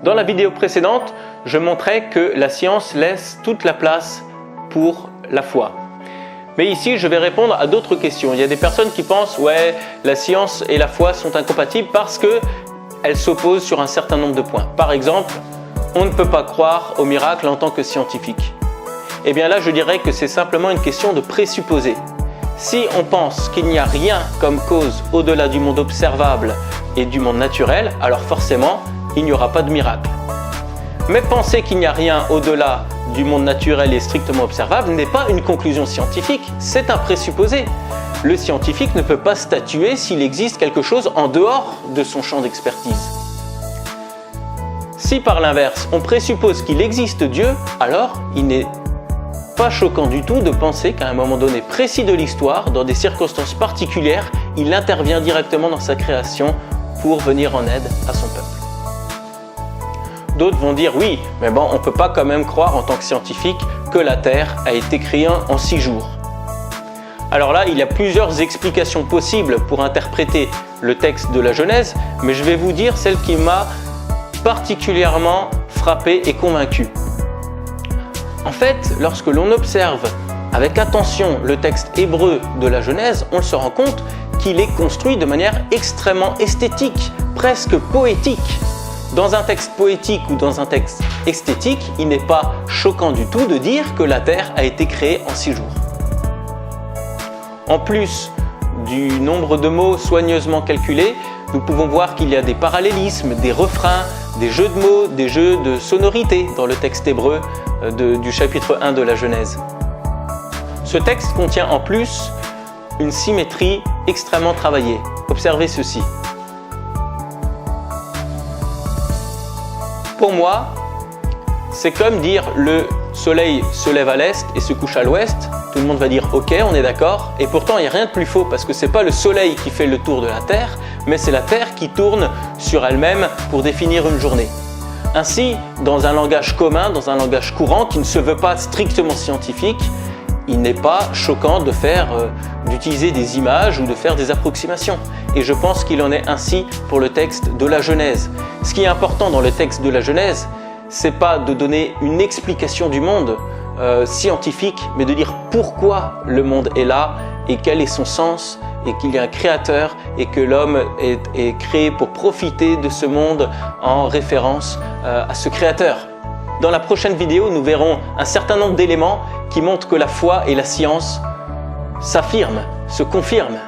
Dans la vidéo précédente, je montrais que la science laisse toute la place pour la foi. Mais ici, je vais répondre à d'autres questions. Il y a des personnes qui pensent « ouais, la science et la foi sont incompatibles parce qu'elles s'opposent sur un certain nombre de points. » Par exemple, on ne peut pas croire au miracle en tant que scientifique. Eh bien là, je dirais que c'est simplement une question de présupposer. Si on pense qu'il n'y a rien comme cause au-delà du monde observable et du monde naturel, alors forcément, il n'y aura pas de miracle. Mais penser qu'il n'y a rien au-delà du monde naturel et strictement observable n'est pas une conclusion scientifique, c'est un présupposé. Le scientifique ne peut pas statuer s'il existe quelque chose en dehors de son champ d'expertise. Si par l'inverse, on présuppose qu'il existe Dieu, alors il n'est pas choquant du tout de penser qu'à un moment donné précis de l'histoire, dans des circonstances particulières, il intervient directement dans sa création pour venir en aide à son peuple. D'autres vont dire oui, mais bon, on ne peut pas quand même croire en tant que scientifique que la Terre a été créée en 6 jours. Alors là, il y a plusieurs explications possibles pour interpréter le texte de la Genèse, mais je vais vous dire celle qui m'a particulièrement frappé et convaincu. En fait, lorsque l'on observe avec attention le texte hébreu de la Genèse, on se rend compte qu'il est construit de manière extrêmement esthétique, presque poétique. Dans un texte poétique ou dans un texte esthétique, il n'est pas choquant du tout de dire que la Terre a été créée en 6 jours. En plus du nombre de mots soigneusement calculés, nous pouvons voir qu'il y a des parallélismes, des refrains, des jeux de mots, des jeux de sonorités dans le texte hébreu du chapitre 1 de la Genèse. Ce texte contient en plus une symétrie extrêmement travaillée. Observez ceci. Pour moi, c'est comme dire le soleil se lève à l'est et se couche à l'ouest. Tout le monde va dire ok, on est d'accord. Et pourtant, il n'y a rien de plus faux parce que ce n'est pas le soleil qui fait le tour de la Terre, mais c'est la Terre qui tourne sur elle-même pour définir une journée. Ainsi, dans un langage commun, dans un langage courant qui ne se veut pas strictement scientifique, il n'est pas choquant d'utiliser des images ou de faire des approximations. Et je pense qu'il en est ainsi pour le texte de la Genèse. Ce qui est important dans le texte de la Genèse, c'est pas de donner une explication du monde scientifique, mais de dire pourquoi le monde est là et quel est son sens et qu'il y a un créateur et que l'homme est créé pour profiter de ce monde en référence à ce créateur. Dans la prochaine vidéo, nous verrons un certain nombre d'éléments qui montrent que la foi et la science s'affirment, se confirment.